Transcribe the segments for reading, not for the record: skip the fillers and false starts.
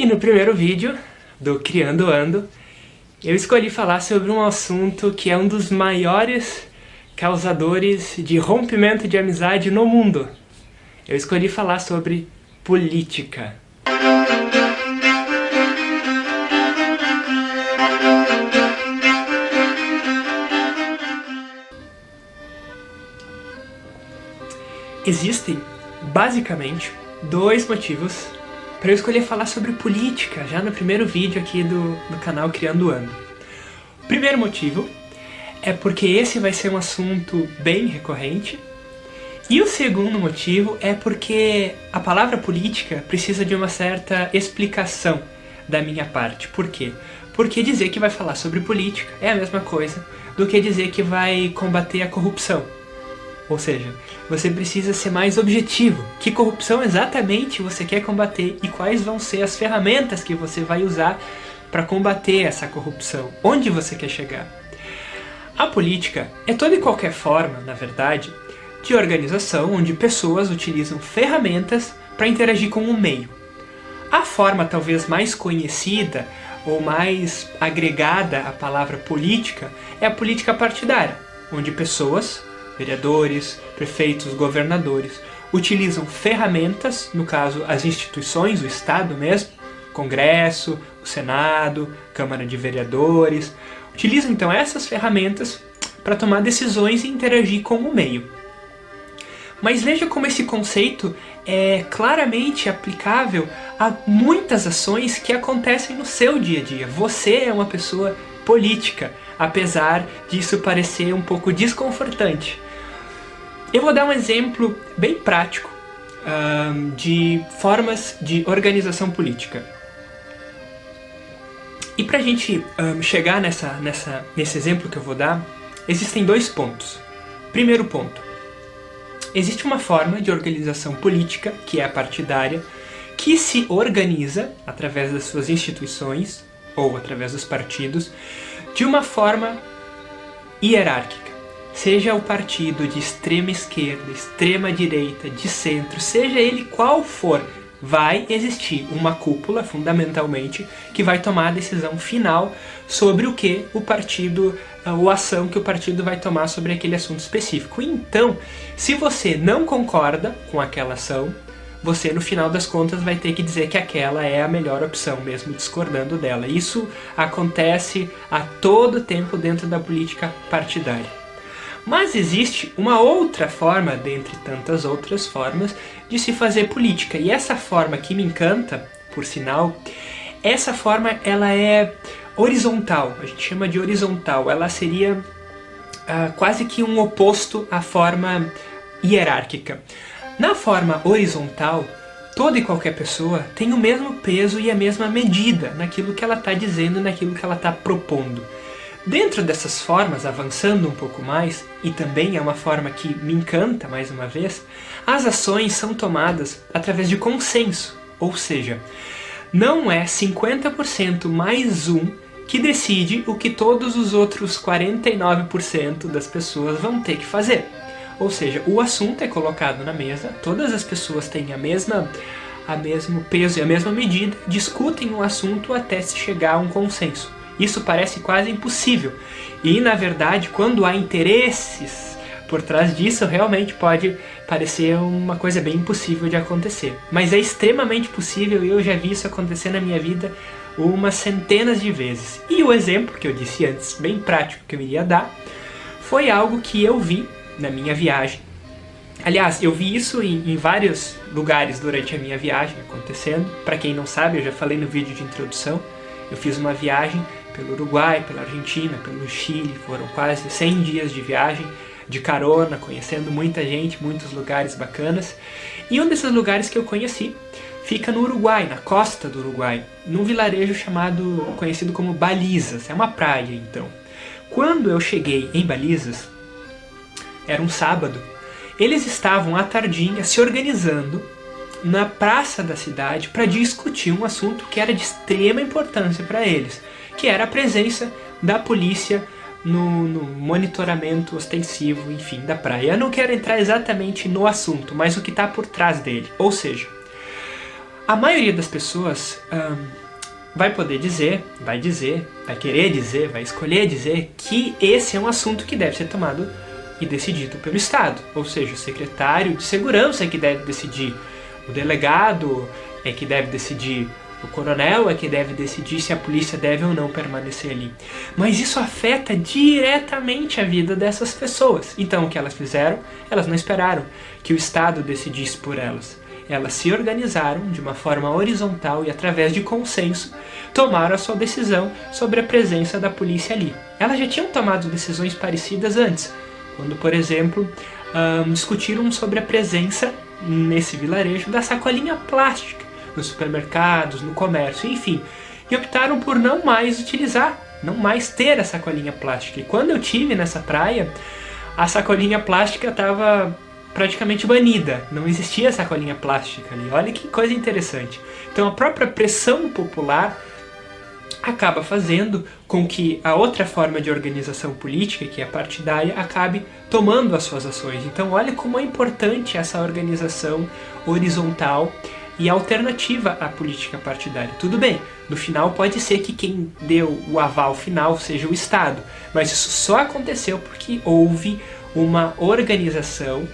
E no primeiro vídeo do Criando Ando, eu escolhi falar sobre um assunto que é um dos maiores causadores de rompimento de amizade no mundo. Eu escolhi falar sobre política. Existem, basicamente, dois motivos para eu escolher falar sobre política, já no primeiro vídeo aqui do canal Criando Ando. O primeiro motivo é porque esse vai ser um assunto bem recorrente, e o segundo motivo é porque a palavra política precisa de uma certa explicação da minha parte. Por quê? Porque dizer que vai falar sobre política é a mesma coisa do que dizer que vai combater a corrupção. Ou seja, você precisa ser mais objetivo. Que corrupção exatamente você quer combater e quais vão ser as ferramentas que você vai usar para combater essa corrupção? Onde você quer chegar? A política é toda e qualquer forma, na verdade, de organização onde pessoas utilizam ferramentas para interagir com o meio. A forma talvez mais conhecida ou mais agregada à palavra política é a política partidária, onde pessoas, vereadores, prefeitos, governadores, utilizam ferramentas, no caso as instituições, o Estado mesmo, Congresso, o Senado, Câmara de Vereadores, utilizam então essas ferramentas para tomar decisões e interagir com o meio. Mas veja como esse conceito é claramente aplicável a muitas ações que acontecem no seu dia a dia. Você é uma pessoa política, apesar disso parecer um pouco desconfortante. Eu vou dar um exemplo bem prático de formas de organização política. E para a gente chegar nesse exemplo que eu vou dar, existem dois pontos. Primeiro ponto, existe uma forma de organização política, que é a partidária, que se organiza através das suas instituições, ou através dos partidos, de uma forma hierárquica. Seja o partido de extrema esquerda, extrema direita, de centro, seja ele qual for, vai existir uma cúpula, fundamentalmente, que vai tomar a decisão final sobre o que o partido, ou a ação que o partido vai tomar sobre aquele assunto específico. Então, se você não concorda com aquela ação, você no final das contas vai ter que dizer que aquela é a melhor opção, mesmo discordando dela. Isso acontece a todo tempo dentro da política partidária. Mas existe uma outra forma, dentre tantas outras formas, de se fazer política. E essa forma que me encanta, por sinal, essa forma ela é horizontal, a gente chama de horizontal. Ela seria quase que um oposto à forma hierárquica. Na forma horizontal, toda e qualquer pessoa tem o mesmo peso e a mesma medida naquilo que ela está dizendo, naquilo que ela está propondo. Dentro dessas formas, avançando um pouco mais, e também é uma forma que me encanta mais uma vez, as ações são tomadas através de consenso, ou seja, não é 50% mais um que decide o que todos os outros 49% das pessoas vão ter que fazer. Ou seja, o assunto é colocado na mesa, todas as pessoas têm o mesmo peso e a mesma medida, discutem o assunto até se chegar a um consenso. Isso parece quase impossível. E, na verdade, quando há interesses por trás disso, realmente pode parecer uma coisa bem impossível de acontecer. Mas é extremamente possível e eu já vi isso acontecer na minha vida umas centenas de vezes. E o exemplo que eu disse antes, bem prático que eu iria dar, foi algo que eu vi na minha viagem. Aliás, eu vi isso em vários lugares durante a minha viagem acontecendo. Para quem não sabe, eu já falei no vídeo de introdução, eu fiz uma viagem pelo Uruguai, pela Argentina, pelo Chile, foram quase 100 dias de viagem, de carona, conhecendo muita gente, muitos lugares bacanas. E um desses lugares que eu conheci fica no Uruguai, na costa do Uruguai, num vilarejo conhecido como Balizas, é uma praia então. Quando eu cheguei em Balizas, era um sábado, eles estavam à tardinha se organizando na praça da cidade para discutir um assunto que era de extrema importância para eles, que era a presença da polícia no monitoramento ostensivo, enfim, da praia. Eu não quero entrar exatamente no assunto, mas o que está por trás dele. Ou seja, A maioria das pessoas vai poder dizer, vai querer dizer, vai escolher dizer que esse é um assunto que deve ser tomado e decidido pelo Estado. Ou seja, o secretário de segurança é que deve decidir, o delegado é que deve decidir, o coronel é que deve decidir se a polícia deve ou não permanecer ali. Mas isso afeta diretamente a vida dessas pessoas. Então o que elas fizeram? Elas não esperaram que o Estado decidisse por elas. Elas se organizaram de uma forma horizontal e, através de consenso, tomaram a sua decisão sobre a presença da polícia ali. Elas já tinham tomado decisões parecidas antes, quando, por exemplo, discutiram sobre a presença nesse vilarejo da sacolinha plástica, nos supermercados, no comércio, enfim, e optaram por não mais utilizar, não mais ter a sacolinha plástica. E quando eu tive nessa praia, a sacolinha plástica estava praticamente banida, não existia sacolinha plástica ali. Olha que coisa interessante. Então a própria pressão popular acaba fazendo com que a outra forma de organização política, que é a partidária, acabe tomando as suas ações. Então olha como é importante essa organização horizontal e alternativa à política partidária. Tudo bem, no final pode ser que quem deu o aval final seja o Estado, mas isso só aconteceu porque houve uma organização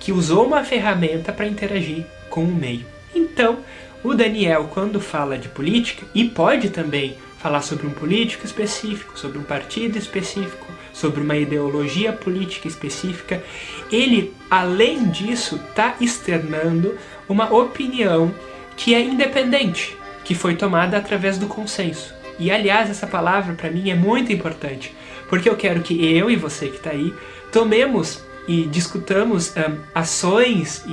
que usou uma ferramenta para interagir com o meio. Então, o Daniel, quando fala de política, e pode também falar sobre um político específico, sobre um partido específico, sobre uma ideologia política específica, ele, além disso, está externando uma opinião que é independente, que foi tomada através do consenso. E, aliás, essa palavra para mim é muito importante, porque eu quero que eu e você que está aí tomemos e discutamos ações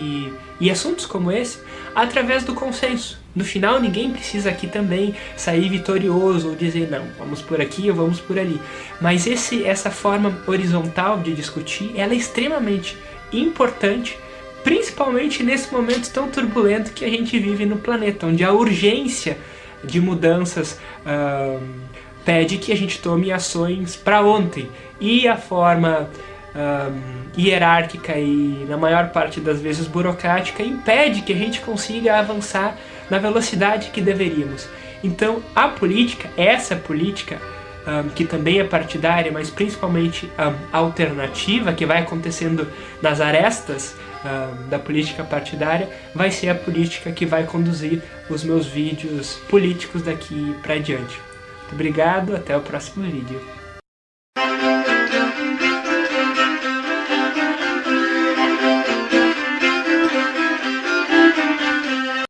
e assuntos como esse através do consenso. No final, ninguém precisa aqui também sair vitorioso ou dizer não, vamos por aqui ou vamos por ali. Mas essa forma horizontal de discutir, ela é extremamente importante, principalmente nesse momento tão turbulento que a gente vive no planeta, onde a urgência de mudanças pede que a gente tome ações para ontem. E a forma hierárquica e, na maior parte das vezes, burocrática, impede que a gente consiga avançar na velocidade que deveríamos. Então, a política, essa política, que também é partidária, mas principalmente alternativa, que vai acontecendo nas arestas da política partidária, vai ser a política que vai conduzir os meus vídeos políticos daqui para diante. Muito obrigado, até o próximo vídeo.